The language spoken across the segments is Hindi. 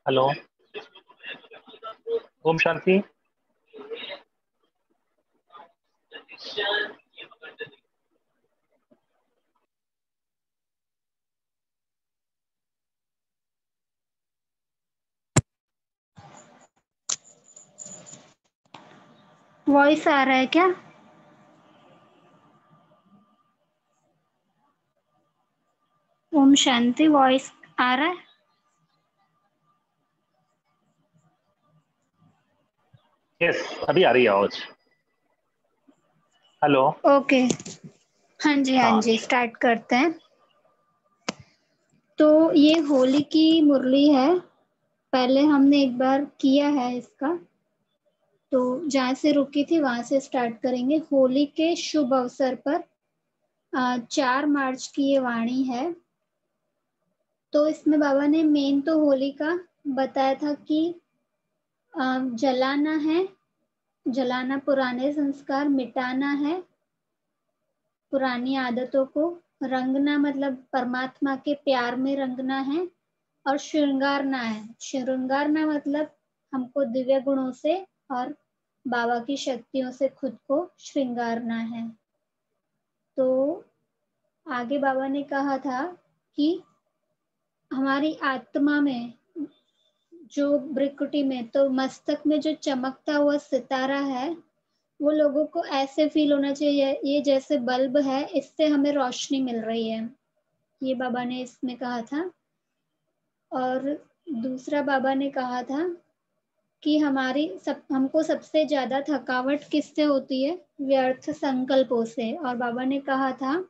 हेलो। ओम शांति। वॉइस आ रहा है क्या? ओम शांति, वॉइस आ रहा है? यस, अभी आ रही है आवाज। हेलो। ओके। हाँ जी, हाँ हाँ। जी, स्टार्ट करते हैं। तो ये होली की मुरली है। पहले हमने एक बार किया है इसका, तो जहाँ से रुकी थी वहां से स्टार्ट करेंगे। होली के शुभ अवसर पर 4 मार्च की ये वाणी है। तो इसमें बाबा ने मेन तो होली का बताया था कि जलाना है, जलाना पुराने संस्कार, मिटाना है पुरानी आदतों को, रंगना मतलब परमात्मा के प्यार में रंगना है, और श्रृंगारना है। श्रृंगारना मतलब हमको दिव्य गुणों से और बाबा की शक्तियों से खुद को श्रृंगारना है। तो आगे बाबा ने कहा था कि हमारी आत्मा में, जो भ्रिकुटी में, तो मस्तक में जो चमकता हुआ सितारा है, वो लोगों को ऐसे फील होना चाहिए ये जैसे बल्ब है, इससे हमें रोशनी मिल रही है। ये बाबा ने इसमें कहा था। और दूसरा बाबा ने कहा था कि हमको सबसे ज्यादा थकावट किससे होती है? व्यर्थ संकल्पों से। और बाबा ने कहा था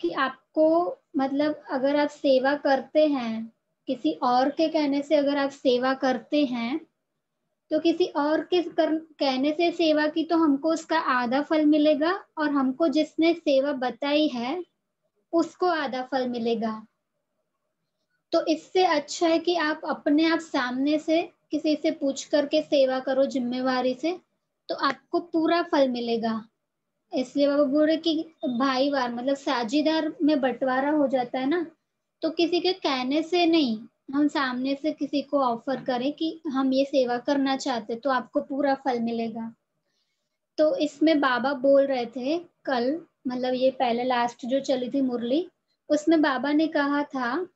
कि आपको, मतलब अगर आप सेवा करते हैं, किसी और के कहने से अगर आप सेवा करते हैं, तो किसी और के कहने से सेवा की तो हमको उसका आधा फल मिलेगा, और हमको जिसने सेवा बताई है उसको आधा फल मिलेगा। तो इससे अच्छा है कि आप अपने आप सामने से किसी से पूछ करके सेवा करो जिम्मेवारी से, तो आपको पूरा फल मिलेगा। इसलिए बाबा बोल रहे कि भाईवार मतलब साझीदार में बंटवारा हो जाता है ना, तो किसी के कहने से नहीं, हम सामने से किसी को ऑफर करें कि हम ये सेवा करना चाहते, तो आपको पूरा फल मिलेगा। तो इसमें बाबा बोल रहे थे कल, मतलब ये पहले लास्ट जो चली थी मुरली, उसमें बाबा ने कहा था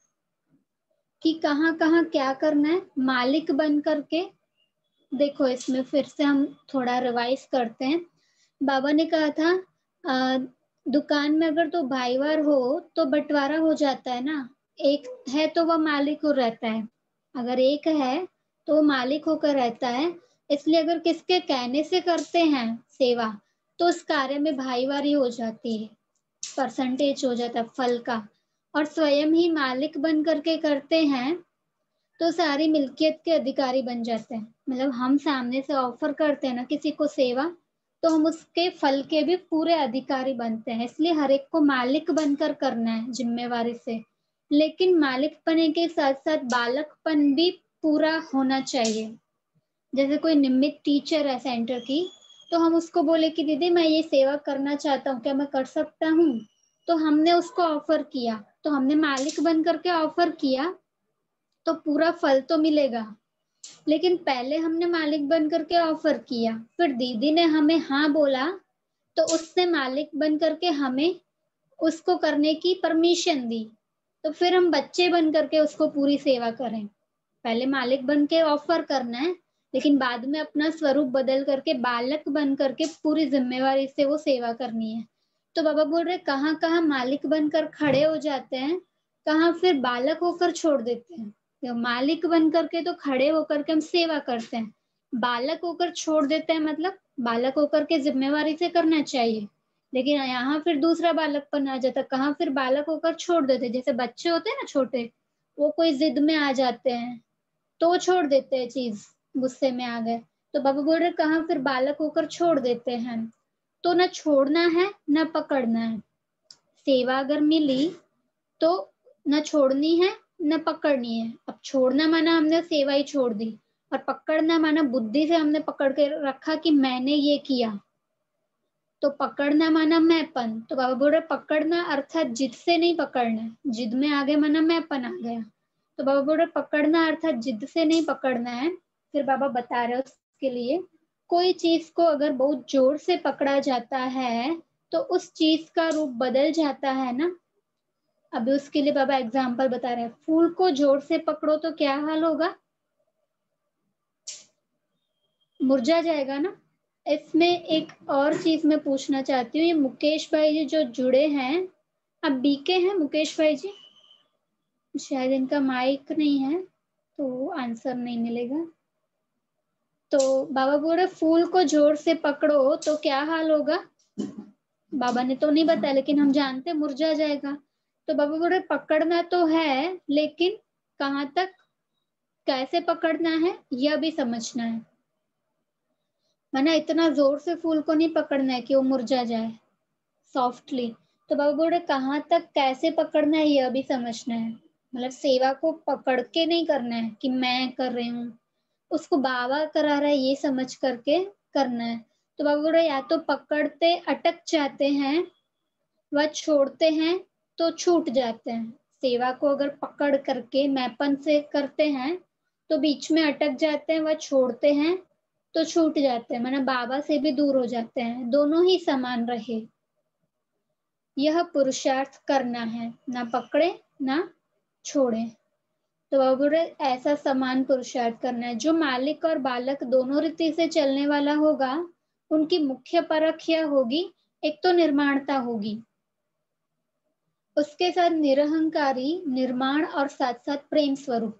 कि कहाँ कहाँ क्या करना है मालिक बन करके। देखो इसमें फिर से हम थोड़ा रिवाइज करते हैं। बाबा ने कहा था अ, दुकान में अगर तो भाईवार हो तो बंटवारा हो जाता है ना, एक है तो वह मालिक हो रहता है, अगर एक है तो वो मालिक होकर रहता है। इसलिए अगर किसके कहने से करते हैं सेवा, तो उस कार्य में भाईवारी हो जाती है, परसेंटेज हो जाता है फल का। और स्वयं ही मालिक बन करके करते हैं तो सारी मिल्कियत के अधिकारी बन जाते हैं। मतलब हम सामने से ऑफर करते हैं ना किसी को सेवा, तो हम उसके फल के भी पूरे अधिकारी बनते हैं। इसलिए हर एक को मालिक बनकर करना है जिम्मेवारी से। लेकिन मालिक पने के साथ साथ बालकपन भी पूरा होना चाहिए। जैसे कोई नियमित टीचर है सेंटर की, तो हम उसको बोले कि दीदी मैं ये सेवा करना चाहता हूँ, क्या मैं कर सकता हूँ? तो हमने उसको ऑफर किया, तो हमने मालिक बन करके ऑफर किया, तो पूरा फल तो मिलेगा। लेकिन पहले हमने मालिक बन करके ऑफर किया, फिर दीदी ने हमें हाँ बोला, तो उसने मालिक बन करके हमें उसको करने की परमिशन दी। तो फिर हम बच्चे बन करके उसको पूरी सेवा करें। पहले मालिक बन के ऑफर करना है, लेकिन बाद में अपना स्वरूप बदल करके बालक बन करके पूरी जिम्मेवारी से वो सेवा करनी है। तो बाबा बोल रहे कहाँ कहाँ मालिक बनकर खड़े हो जाते हैं, कहाँ फिर बालक होकर छोड़ देते हैं। तो मालिक बन करके तो खड़े होकर के हम सेवा करते हैं, बालक होकर छोड़ देते हैं, मतलब बालक होकर के जिम्मेवारी से करना चाहिए। लेकिन यहाँ फिर दूसरा बालकपन आ जाता, कहाँ फिर बालक होकर छोड़ देते। जैसे बच्चे होते हैं ना छोटे, वो कोई जिद में आ जाते हैं तो वो छोड़ देते हैं चीज, गुस्से में आ गए, तो बाबा बोल रहे कहाँ फिर बालक होकर छोड़ देते हैं। तो ना छोड़ना है ना पकड़ना है। सेवा अगर मिली तो न छोड़नी है न पकड़नी है। अब छोड़ना माना हमने सेवा ही छोड़ दी, और पकड़ना माना बुद्धि से हमने पकड़ के रखा कि मैंने ये किया, तो पकड़ना माना मैंपन, तो बाबा बोल रहे पकड़ना अर्थात जिद से नहीं पकड़ना है, जिद में आगे माना मैंपन आ गया, तो बाबा बोल रहे पकड़ना अर्थात जिद से नहीं पकड़ना है। फिर बाबा बता रहे उसके लिए, कोई चीज को अगर बहुत जोर से पकड़ा जाता है तो उस चीज का रूप बदल जाता है ना। अभी उसके लिए बाबा एग्जाम्पल बता रहे हैं, फूल को जोर से पकड़ो तो क्या हाल होगा, मुरझा जाएगा ना। इसमें एक और चीज मैं पूछना चाहती हूँ, ये मुकेश भाई जी जो जुड़े हैं, अब बीके हैं मुकेश भाई जी, शायद इनका माइक नहीं है तो आंसर नहीं मिलेगा। तो बाबा बोल रहे फूल को जोर से पकड़ो तो क्या हाल होगा, बाबा ने तो नहीं बताया लेकिन हम जानते मुरझा जाएगा। तो बाबा बोल रहे पकड़ना तो है लेकिन कहाँ तक, कैसे पकड़ना है यह भी समझना है, माना इतना जोर से फूल को नहीं पकड़ना है कि वो मुरझा जाए, सॉफ्टली। तो बाबा बोल रहे कहाँ तक कैसे पकड़ना है यह भी समझना है, मतलब सेवा को पकड़ के नहीं करना है कि मैं कर रही हूँ, उसको बाबा करा रहा है ये समझ करके करना है। तो बाबा बोल रहे या तो पकड़ते अटक जाते हैं व छोड़ते हैं तो छूट जाते हैं। सेवा को अगर पकड़ करके मैपन से करते हैं तो बीच में अटक जाते हैं व छोड़ते हैं तो छूट जाते हैं, माना बाबा से भी दूर हो जाते हैं, दोनों ही समान रहे। यह पुरुषार्थ करना है, ना पकड़े ना छोड़े। तो बाबा बोल रहे ऐसा समान पुरुषार्थ करना है, जो मालिक और बालक दोनों रीति से चलने वाला होगा उनकी मुख्य परख यह होगी, एक तो निर्माणता होगी, उसके साथ निरहंकारी निर्माण और साथ साथ प्रेम स्वरूप।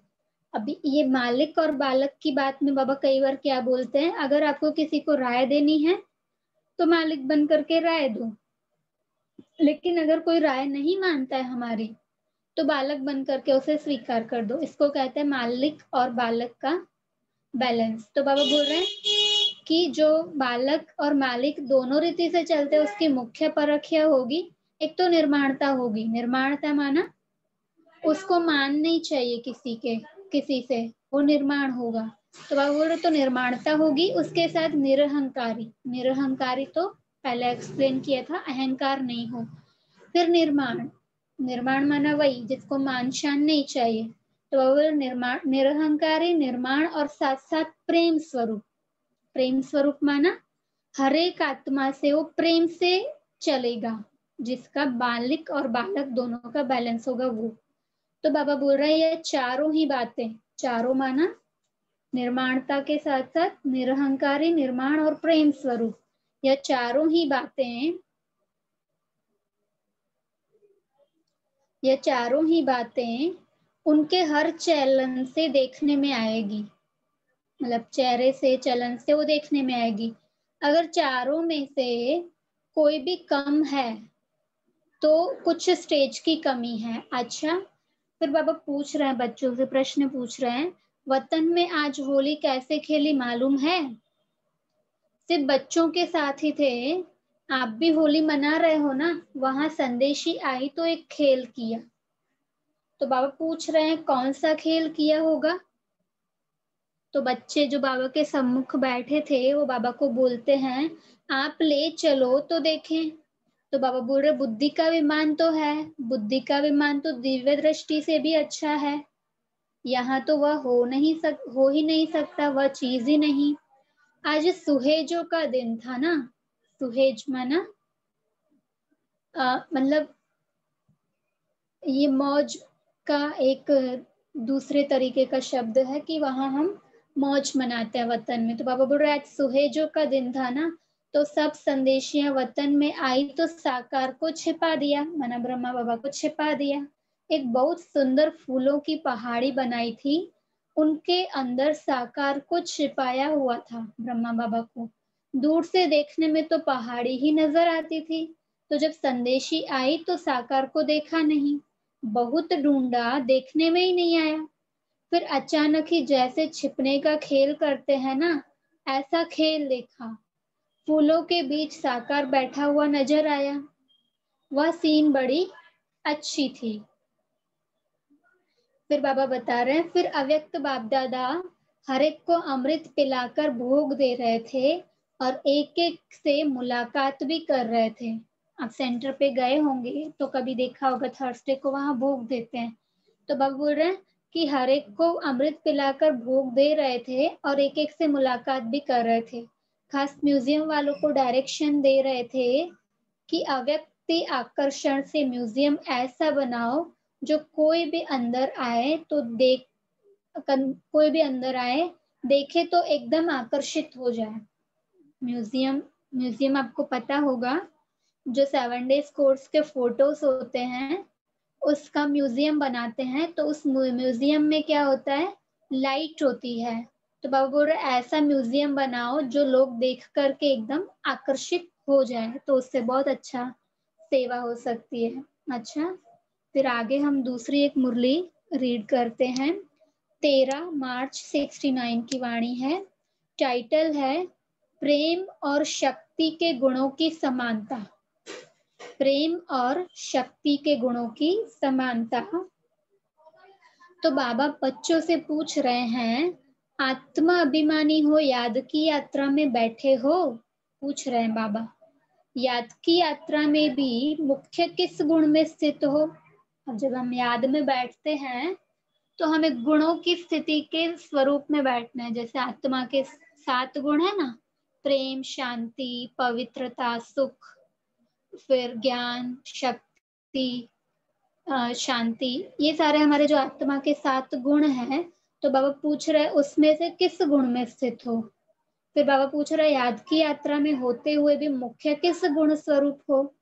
अभी ये मालिक और बालक की बात में बाबा कई बार क्या बोलते हैं, अगर आपको किसी को राय देनी है तो मालिक बन करके राय दो, लेकिन अगर कोई राय नहीं मानता है हमारी तो बालक बन करके उसे स्वीकार कर दो। इसको कहते हैं मालिक और बालक का बैलेंस। तो बाबा बोल रहे हैं कि जो बालक और मालिक दोनों रीति से चलते उसकी मुख्य परख यह होगी, एक तो निर्माणता होगी, निर्माणता माना उसको मान नहीं चाहिए किसी से, वो निर्माण होगा। तो बाबा बोल रहे तो निर्माणता होगी, उसके साथ निरहंकारी, निरहंकारी तो पहले एक्सप्लेन किया था, अहंकार नहीं हो। फिर निर्माण, निर्माण माना वही जिसको मान शान नहीं चाहिए। तो बाबा बोल निर्माण, निरहंकारी निर्माण और साथ साथ प्रेम स्वरूप। प्रेम स्वरूप माना हर एक आत्मा से वो प्रेम से चलेगा, जिसका बालिक और बालक दोनों का बैलेंस होगा वो। तो बाबा बोल रहे हैं ये चारों ही बातें, चारों माना निर्माणता के साथ साथ निरहंकारी निर्माण और प्रेम स्वरूप, यह चारों ही बातें, यह चारों ही बातें उनके हर चलन से देखने में आएगी, मतलब चेहरे से चलन से वो देखने में आएगी। अगर चारों में से कोई भी कम है तो कुछ स्टेज की कमी है। अच्छा, फिर बाबा पूछ रहे हैं बच्चों से, प्रश्न पूछ रहे हैं, वतन में आज होली कैसे खेली मालूम है? सिर्फ बच्चों के साथ ही थे, आप भी होली मना रहे हो ना, वहां संदेशी आई तो एक खेल किया। तो बाबा पूछ रहे हैं कौन सा खेल किया होगा? तो बच्चे जो बाबा के सम्मुख बैठे थे वो बाबा को बोलते हैं आप ले चलो तो देखें। तो बाबा बोल रहे बुद्धि का विमान तो है, बुद्धि का विमान तो दिव्य दृष्टि से भी अच्छा है, यहाँ तो वह हो ही नहीं सकता, वह चीज ही नहीं। आज सुहेजों का दिन था ना, सुहेज माना मतलब ये मौज का एक दूसरे तरीके का शब्द है कि वहां हम मौज मनाते हैं वतन में। तो बाबा बोल रहे आज सुहेजों का दिन था ना, तो सब संदेशियां वतन में आई तो साकार को छिपा दिया, माना ब्रह्मा बाबा को छिपा दिया। एक बहुत सुंदर फूलों की पहाड़ी बनाई थी, उनके अंदर साकार को छिपाया हुआ था ब्रह्मा बाबा को। दूर से देखने में तो पहाड़ी ही नजर आती थी, तो जब संदेशी आई तो साकार को देखा नहीं, बहुत ढूंढा देखने में ही नहीं आया। फिर अचानक ही जैसे छिपने का खेल करते हैं ना, ऐसा खेल देखा, फूलों के बीच साकार बैठा हुआ नजर आया। वह सीन बड़ी अच्छी थी। फिर बाबा बता रहे हैं फिर अव्यक्त बाप दादा हर एक को अमृत पिलाकर भोग दे रहे थे, और एक एक से मुलाकात भी कर रहे थे। आप सेंटर पे गए होंगे तो कभी देखा होगा थर्सडे को वहां भोग देते हैं, तो बाबा बोल रहे हैं कि हर एक को अमृत पिलाकर भोग दे रहे थे और एक एक से मुलाकात भी कर रहे थे। खास म्यूजियम वालों को डायरेक्शन दे रहे थे कि अव्यक्ति आकर्षण से म्यूजियम ऐसा बनाओ जो कोई भी अंदर आए तो कोई भी अंदर आए देखे तो एकदम आकर्षित हो जाए। म्यूजियम आपको पता होगा, जो 7 डेज कोर्स के फोटोज होते हैं उसका म्यूजियम बनाते हैं, तो उस म्यूजियम में क्या होता है, लाइट होती है। तो बाबा बोल रहे ऐसा म्यूजियम बनाओ जो लोग देख करके एकदम आकर्षित हो जाए, तो उससे बहुत अच्छा सेवा हो सकती है। अच्छा, फिर आगे हम दूसरी एक मुरली रीड करते हैं। 13 मार्च 69 की वाणी है। टाइटल है प्रेम और शक्ति के गुणों की समानता। प्रेम और शक्ति के गुणों की समानता। तो बाबा बच्चों से पूछ रहे हैं, आत्मा अभिमानी हो याद की यात्रा में बैठे हो? पूछ रहे हैं बाबा, याद की यात्रा में भी मुख्य किस गुण में स्थित हो? अब जब हम याद में बैठते हैं तो हमें गुणों की स्थिति के स्वरूप में बैठना है। जैसे आत्मा के 7 गुण है ना, प्रेम, शांति, पवित्रता, सुख, फिर ज्ञान, शक्ति, शांति, ये सारे हमारे जो आत्मा के 7 गुण हैं। तो बाबा पूछ रहे उसमें से किस गुण में स्थित हो? फिर बाबा पूछ रहे याद की यात्रा में होते हुए भी मुख्य किस गुण स्वरूप हो?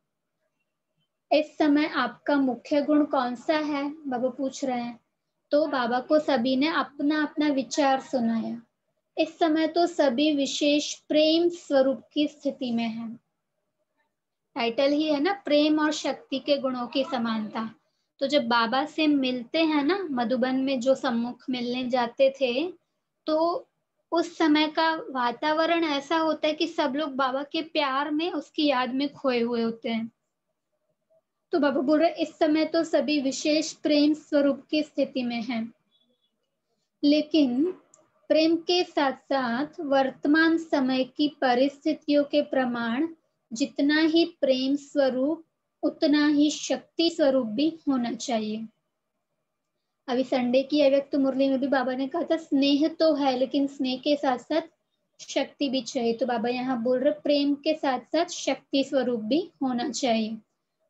इस समय आपका मुख्य गुण कौन सा है? बाबा पूछ रहे हैं। तो बाबा को सभी ने अपना अपना विचार सुनाया। इस समय तो सभी विशेष प्रेम स्वरूप की स्थिति में है। टाइटल ही है ना, प्रेम और शक्ति के गुणों की समानता। तो जब बाबा से मिलते हैं ना, मधुबन में जो सम्मुख मिलने जाते थे, तो उस समय का वातावरण ऐसा होता है कि सब लोग बाबा के प्यार में, उसकी याद में खोए हुए होते हैं। तो बाबा बोल रहे इस समय तो सभी विशेष प्रेम स्वरूप की स्थिति में हैं, लेकिन प्रेम के साथ साथ वर्तमान समय की परिस्थितियों के प्रमाण जितना ही प्रेम स्वरूप उतना ही शक्ति स्वरूप भी होना चाहिए। अभी संडे की अव्यक्त मुरली में भी बाबा ने कहा था स्नेह तो है, लेकिन स्नेह के साथ साथ शक्ति भी चाहिए। तो बाबा यहाँ बोल रहे प्रेम के साथ साथ शक्ति स्वरूप भी होना चाहिए।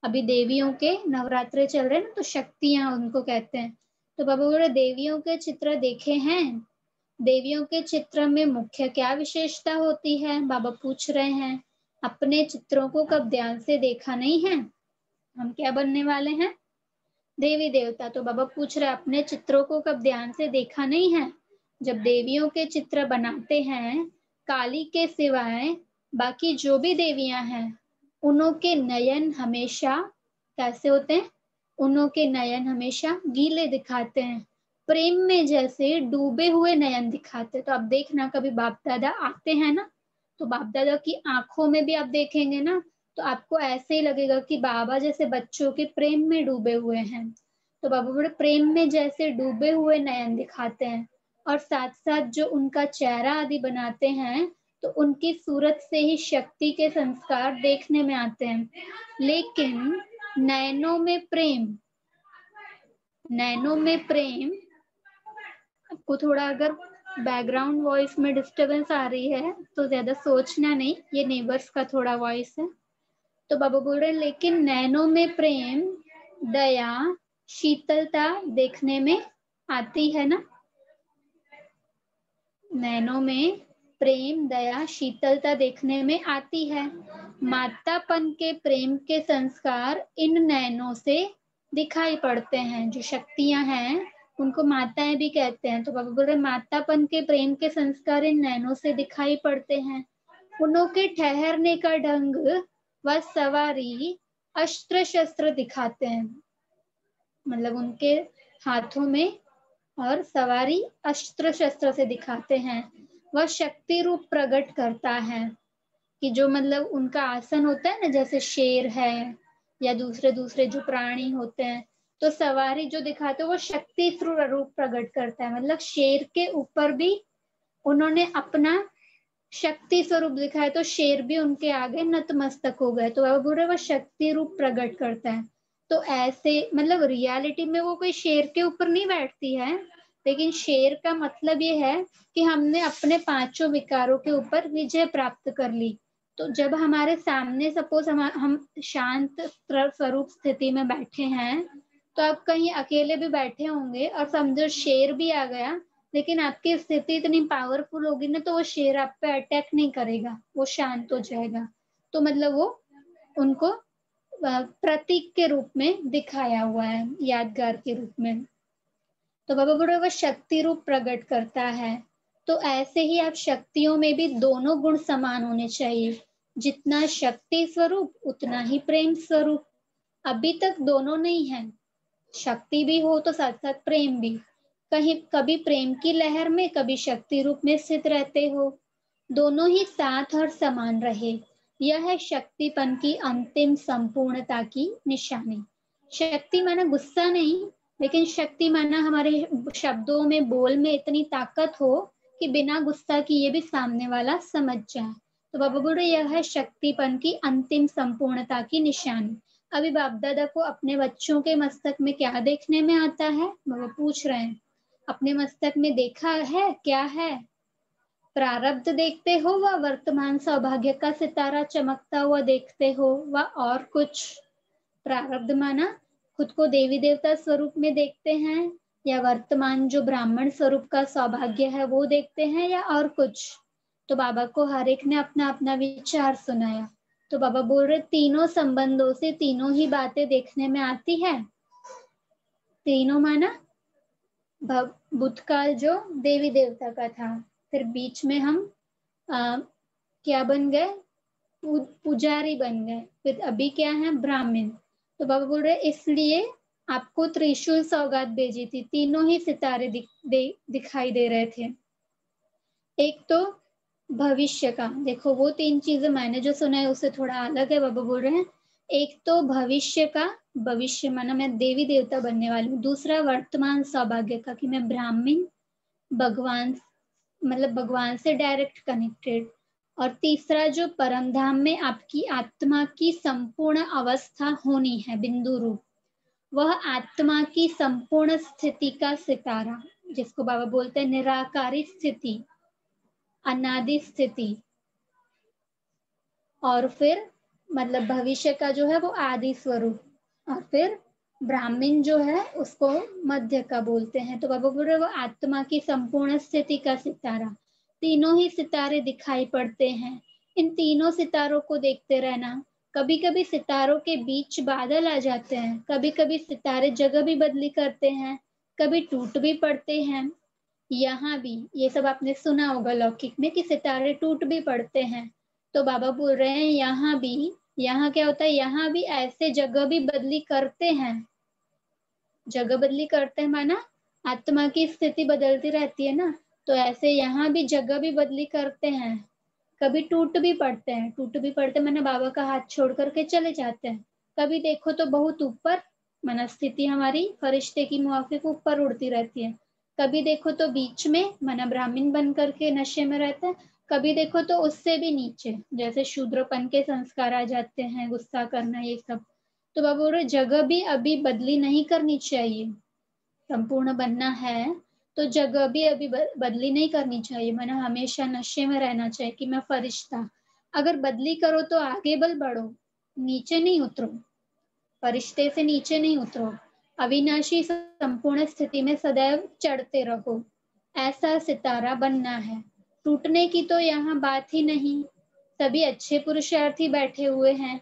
अभी देवियों के नवरात्रे चल रहे हैं ना, तो शक्तियां उनको कहते हैं। तो बाबा बोल रहे देवियों के चित्र देखे हैं? देवियों के चित्र में मुख्य क्या विशेषता होती है? बाबा पूछ रहे हैं। अपने चित्रों को कब ध्यान से देखा नहीं है? हम क्या बनने वाले हैं? देवी देवता। तो बाबा पूछ रहे अपने चित्रों को कब ध्यान से देखा नहीं है? जब देवियों के चित्र बनाते हैं, काली के सिवाय बाकी जो भी देवियां हैं, उनों के नयन हमेशा कैसे होते हैं? उनों के नयन हमेशा गीले दिखाते हैं, प्रेम में जैसे डूबे हुए नयन दिखाते। तो अब देखना, कभी बाप दादा आते हैं ना, तो बाप दादा की आंखों में भी आप देखेंगे ना, तो आपको ऐसे ही लगेगा कि बाबा जैसे बच्चों के प्रेम में डूबे हुए हैं। तो बाबा बड़े प्रेम में जैसे डूबे हुए नयन दिखाते हैं, और साथ साथ जो उनका चेहरा आदि बनाते हैं, तो उनकी सूरत से ही शक्ति के संस्कार देखने में आते हैं। लेकिन नयनों में प्रेम, आपको थोड़ा अगर बैकग्राउंड वॉइस में डिस्टरबेंस आ रही है तो ज्यादा सोचना नहीं, ये नेबर्स का थोड़ा वॉइस है। तो बाबा बोल रहे लेकिन नैनों में प्रेम, दया, शीतलता देखने में आती है ना। नैनों में प्रेम, दया, शीतलता देखने में आती है। मातापन के प्रेम के संस्कार इन नैनों से दिखाई पड़ते हैं। जो शक्तियां हैं उनको माताएं भी कहते हैं। तो बाबा बोल रहे मातापन के प्रेम के संस्कार इन नैनों से दिखाई पड़ते हैं। उनों के ठहरने का ढंग व सवारी अस्त्र शस्त्र दिखाते हैं, मतलब उनके हाथों में और सवारी अस्त्र शस्त्र से दिखाते हैं। वह शक्ति रूप प्रकट करता है कि जो मतलब उनका आसन होता है ना, जैसे शेर है या दूसरे दूसरे जो प्राणी होते हैं, तो सवारी जो दिखाते हैं वो शक्ति रूप प्रकट करता है। मतलब शेर के ऊपर भी उन्होंने अपना शक्ति स्वरूप दिखाए तो शेर भी उनके आगे नतमस्तक हो गए। तो बाबा बोल रहे वो शक्ति रूप प्रकट करता है। तो ऐसे मतलब रियलिटी में वो कोई शेर के ऊपर नहीं बैठती है, लेकिन शेर का मतलब ये है कि हमने अपने पांचों विकारों के ऊपर विजय प्राप्त कर ली। तो जब हमारे सामने सपोज हम शांत स्वरूप स्थिति में बैठे हैं, तो आप कहीं अकेले भी बैठे होंगे और समझो शेर भी आ गया, लेकिन आपकी स्थिति इतनी पावरफुल होगी ना, तो वो शेर आप पे अटैक नहीं करेगा, वो शांत हो जाएगा। तो मतलब वो उनको प्रतीक के रूप में दिखाया हुआ है, यादगार के रूप में। तो बाबा बोल रहे वो शक्ति रूप प्रकट करता है। तो ऐसे ही आप शक्तियों में भी दोनों गुण समान होने चाहिए, जितना शक्ति स्वरूप उतना ही प्रेम स्वरूप। अभी तक दोनों नहीं है, शक्ति भी हो तो साथ साथ प्रेम भी। कहीं कभी प्रेम की लहर में, कभी शक्ति रूप में स्थित रहते हो। दोनों ही साथ और समान रहे, यह है शक्तिपन की अंतिम संपूर्णता की निशानी। शक्ति माना गुस्सा नहीं, लेकिन शक्ति माना हमारे शब्दों में, बोल में इतनी ताकत हो कि बिना गुस्सा किए भी सामने वाला समझ जाए। तो बाबा बोल रहे यह है शक्तिपन की अंतिम संपूर्णता की निशानी। अभी बाप दादा को अपने बच्चों के मस्तक में क्या देखने में आता है, बाबा पूछ रहे हैं। अपने मस्तक में देखा है क्या है? प्रारब्ध देखते हो व वर्तमान सौभाग्य का सितारा चमकता हुआ देखते हो व और कुछ? प्रारब्ध माना खुद को देवी देवता स्वरूप में देखते हैं, या वर्तमान जो ब्राह्मण स्वरूप का सौभाग्य है वो देखते हैं, या और कुछ? तो बाबा को हर एक ने अपना अपना विचार सुनाया। तो बाबा बोल रहे तीनों संबंधों से तीनों ही बातें देखने में आती है। तीनों माना भूतकाल जो देवी देवता का था, फिर बीच में हम क्या बन गए, पुजारी बन गए, फिर अभी क्या है, ब्राह्मण। तो बाबा बोल रहे इसलिए आपको त्रिशूल सौगात भेजी थी। तीनों ही सितारे दिखाई दे रहे थे। एक तो भविष्य का, देखो वो तीन चीजें मैंने जो सुना है उससे थोड़ा अलग है। बाबा बोल रहे हैं एक तो भविष्य का, भविष्य माना मैं देवी देवता बनने वाली हूँ। दूसरा वर्तमान सौभाग्य का कि मैं ब्राह्मण, भगवान मतलब भगवान से डायरेक्ट कनेक्टेड। और तीसरा जो परम धाम में आपकी आत्मा की संपूर्ण अवस्था होनी है, बिंदु रूप, वह आत्मा की संपूर्ण स्थिति का सितारा, जिसको बाबा बोलते हैं निराकारी स्थिति, अनादि स्थिति। और फिर मतलब भविष्य का जो है वो आदि स्वरूप, और फिर ब्राह्मण जो है उसको मध्य का बोलते हैं। तो बाबा बोल रहे वो आत्मा की संपूर्ण स्थिति का सितारा। तीनों ही सितारे दिखाई पड़ते हैं, इन तीनों सितारों को देखते रहना। कभी कभी सितारों के बीच बादल आ जाते हैं, कभी कभी सितारे जगह भी बदली करते हैं, कभी टूट भी पड़ते हैं। यहाँ भी ये सब आपने सुना होगा लौकिक में कि सितारे टूट भी पड़ते हैं। तो बाबा बोल रहे हैं यहाँ भी, यहाँ क्या होता है, यहाँ भी ऐसे जगह भी बदली करते हैं। जगह बदली करते हैं माना आत्मा की स्थिति बदलती रहती है ना, तो ऐसे यहाँ भी जगह भी बदली करते हैं। कभी टूट भी पड़ते हैं, टूट भी पड़ते माना बाबा का हाथ छोड़ करके चले जाते हैं। कभी देखो तो बहुत ऊपर, माना स्थिति हमारी फरिश्ते की मुआफिक ऊपर उड़ती रहती है। कभी देखो तो बीच में, माना ब्राह्मण बन करके नशे में रहता है। कभी देखो तो उससे भी नीचे, जैसे शूद्रपन के संस्कार आ जाते हैं, गुस्सा करना, ये सब। तो बाबा बोल रहे जगह भी अभी बदली नहीं करनी चाहिए। संपूर्ण बनना है तो जगह भी अभी बदली नहीं करनी चाहिए, मैंने हमेशा नशे में रहना चाहिए कि मैं फरिश्ता। अगर बदली करो तो आगे बढ़ो, नीचे नहीं उतरो, फरिश्ते से नीचे नहीं उतरो। अविनाशी संपूर्ण स्थिति में सदैव चढ़ते रहो, ऐसा सितारा बनना है। टूटने की तो यहाँ बात ही नहीं, सभी अच्छे पुरुषार्थी बैठे हुए हैं।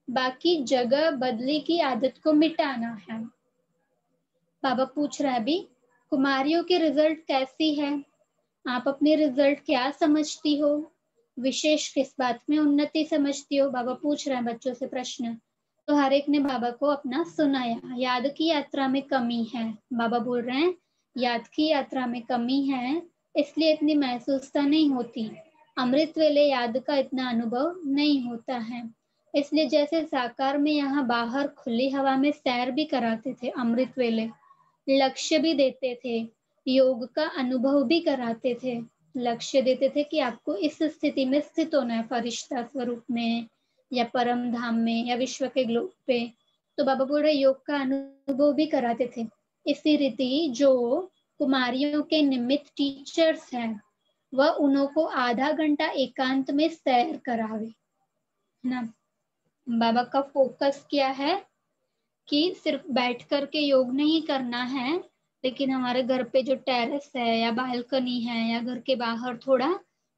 बाकी जगह बदली की आदत को मिटाना है। बाबा पूछ रहा है अभी कुमारियों की रिजल्ट कैसी है, आप अपनी रिजल्ट क्या समझती हो, विशेष किस बात में उन्नति समझती हो? बाबा पूछ रहे हैं बच्चों से प्रश्न। तो हर एक ने बाबा को अपना सुनाया। याद की यात्रा में कमी है, बाबा बोल रहे हैं याद की यात्रा में कमी है, इसलिए इतनी महसूसता नहीं होती। अमृत वेले याद का इतना अनुभव नहीं होता है। इसलिए जैसे साकार में यहाँ बाहर खुली हवा में सैर भी कराते थे, अमृत वेले लक्ष्य भी देते थे, योग का अनुभव भी कराते थे, लक्ष्य देते थे कि आपको इस स्थिति में स्थित होना है, फरिश्ता स्वरूप में या परम धाम में या विश्व के ग्लोब पे। तो बाबा बोल रहे योग का अनुभव भी कराते थे। इसी रीति जो कुमारियों के निमित्त टीचर्स हैं, वह उन्हों को आधा घंटा एकांत में सैर करावे, है ना। बाबा का फोकस क्या है कि सिर्फ बैठ करके योग नहीं करना है, लेकिन हमारे घर पे जो टेरेस है या बालकनी है या घर के बाहर थोड़ा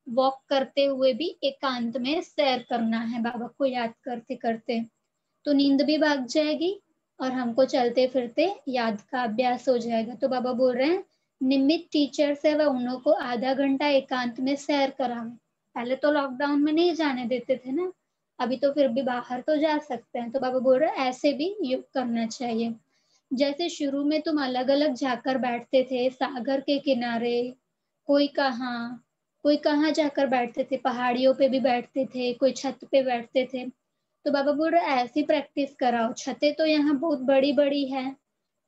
वॉक करते हुए भी एकांत में सैर करना है, बाबा को याद करते करते। तो नींद भी भाग जाएगी और हमको चलते फिरते याद का अभ्यास हो जाएगा। तो बाबा बोल रहे हैं निमित्त टीचर्स है वह उन्हों को आधा घंटा एकांत में सैर करावे। पहले तो लॉकडाउन में नहीं जाने देते थे ना, अभी तो फिर भी बाहर तो जा सकते हैं। तो बाबा बोल रहे हैं ऐसे भी योग करना चाहिए। जैसे शुरू में तुम अलग अलग जाकर बैठते थे सागर के किनारे, कोई कहाँ जाकर बैठते थे, पहाड़ियों पे भी बैठते थे, कोई छत पे बैठते थे। तो बाबा बोल रहे ऐसी प्रैक्टिस कराओ। छतें तो यहाँ बहुत बड़ी बड़ी है।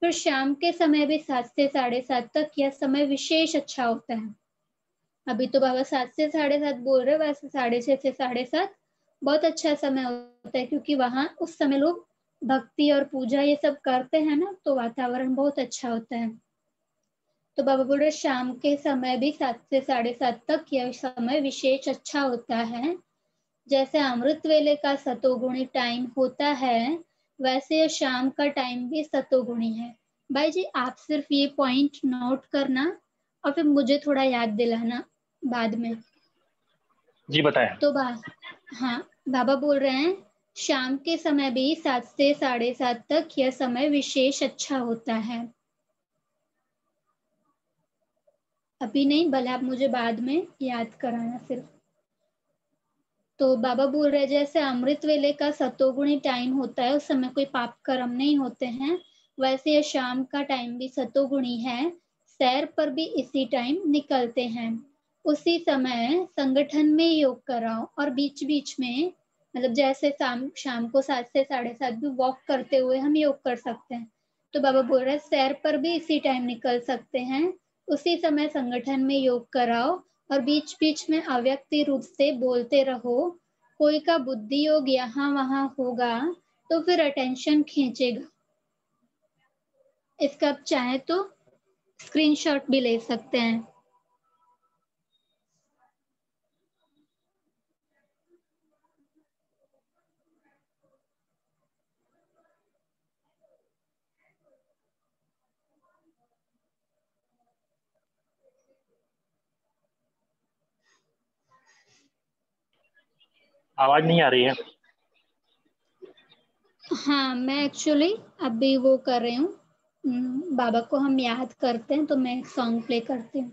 फिर शाम के समय भी 7 से 7:30 तक यह समय विशेष अच्छा होता है। अभी तो बाबा 7 से 7:30 बोल रहे, वैसे 6:30 से 7:30 बहुत अच्छा समय होता है, क्योंकि वहां उस समय लोग भक्ति और पूजा ये सब करते हैं ना, तो वातावरण बहुत अच्छा होता है। तो बाबा बोल रहे शाम के समय भी 7 से 7:30 तक यह समय विशेष अच्छा होता है। जैसे अमृत वेले का सतोगुणी टाइम होता है, वैसे शाम का टाइम भी सतोगुणी है। भाई जी आप सिर्फ ये पॉइंट नोट करना और फिर मुझे थोड़ा याद दिलाना बाद में। जी बताएं। तो हाँ, बाबा बोल रहे हैं शाम के समय भी 7 से 7:30 तक यह समय विशेष अच्छा होता है। अभी नहीं, भले आप मुझे बाद में याद कराना सिर्फ। तो बाबा बोल रहे जैसे अमृत वेले का सतोगुणी टाइम होता है, उस समय कोई पाप कर्म नहीं होते हैं, वैसे ये शाम का टाइम भी सतोगुणी है। सैर पर भी इसी टाइम निकलते हैं। उसी समय संगठन में योग कराओ और बीच बीच में, मतलब जैसे शाम को 7 से 7:30 भी वॉक करते हुए हम योग कर सकते हैं। तो बाबा बोल रहे सैर पर भी इसी टाइम निकल सकते हैं। उसी समय संगठन में योग कराओ और बीच बीच में अव्यक्ति रूप से बोलते रहो। कोई का बुद्धि योग यहाँ वहां होगा तो फिर अटेंशन खींचेगा। इसका आप चाहे तो स्क्रीनशॉट भी ले सकते हैं। आवाज नहीं आ रही है। हाँ, मैं एक्चुअली अभी वो कर रही हूँ, बाबा को हम याद करते हैं तो मैं एक सॉन्ग प्ले करती हूँ।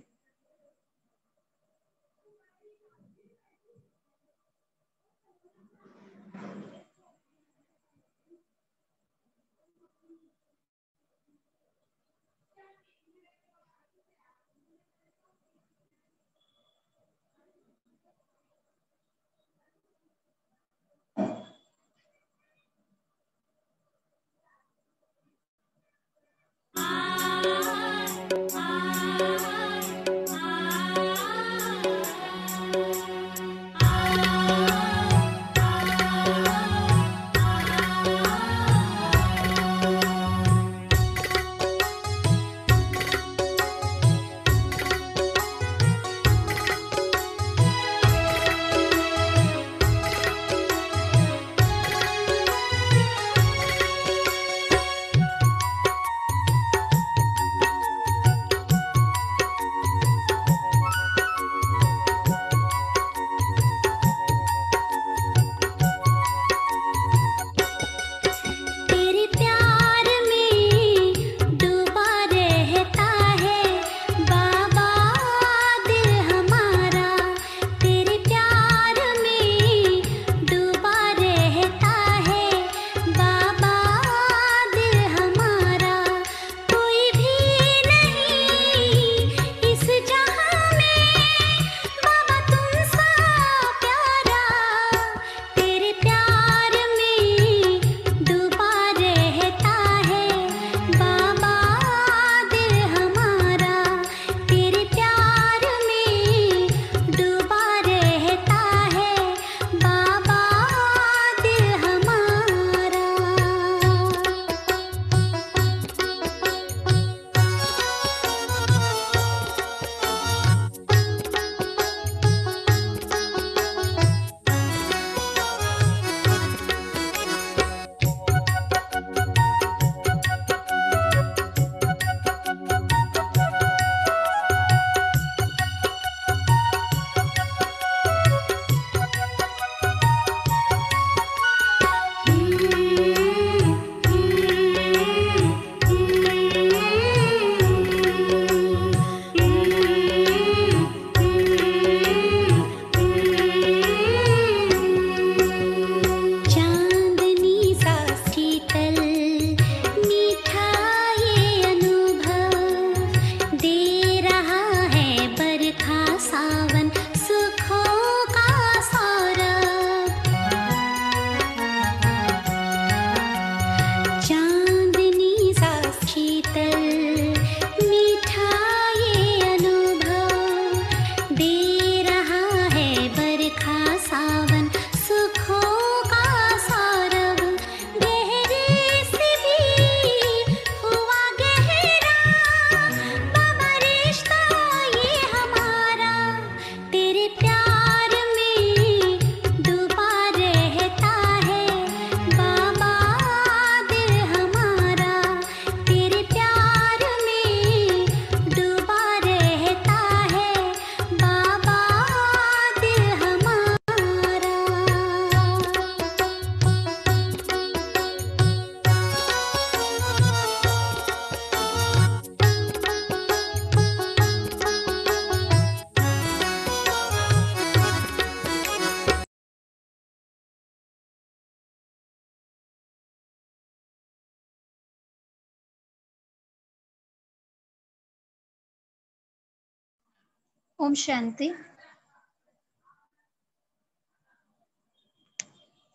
ओम शांति।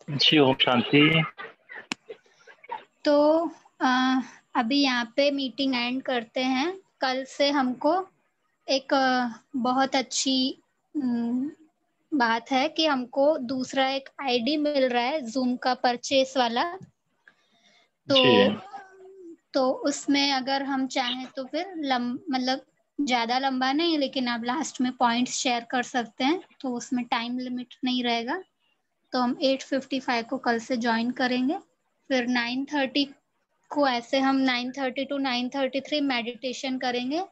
जी ओम शांति। तो अभी यहाँ पे मीटिंग एंड करते हैं। कल से हमको एक बहुत अच्छी बात है कि हमको दूसरा एक आईडी मिल रहा है जूम का परचेस वाला। जी तो उसमें अगर हम चाहें तो फिर मतलब ज़्यादा लंबा नहीं, लेकिन आप लास्ट में पॉइंट्स शेयर कर सकते हैं, तो उसमें टाइम लिमिट नहीं रहेगा। तो हम 8:55 को कल से ज्वाइन करेंगे। फिर 9:30 को ऐसे हम 9:30 to 9:33 मेडिटेशन करेंगे।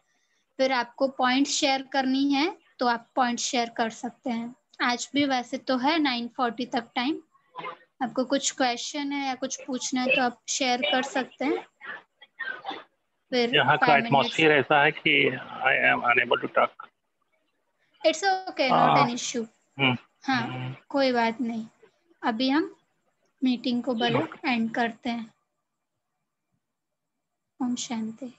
फिर आपको पॉइंट्स शेयर करनी है तो आप पॉइंट्स शेयर कर सकते हैं। आज भी वैसे तो है 9:40 तक टाइम। आपको कुछ क्वेश्चन है या कुछ पूछना है तो आप शेयर कर सकते हैं। फिर यहाँ का 5 मिनट्स। एटमॉस्फेयर ऐसा है कि I am unable to talk. It's okay, not an issue. हाँ, कोई बात नहीं। अभी हम मीटिंग को बोलो एंड करते हैं। ओम शांति।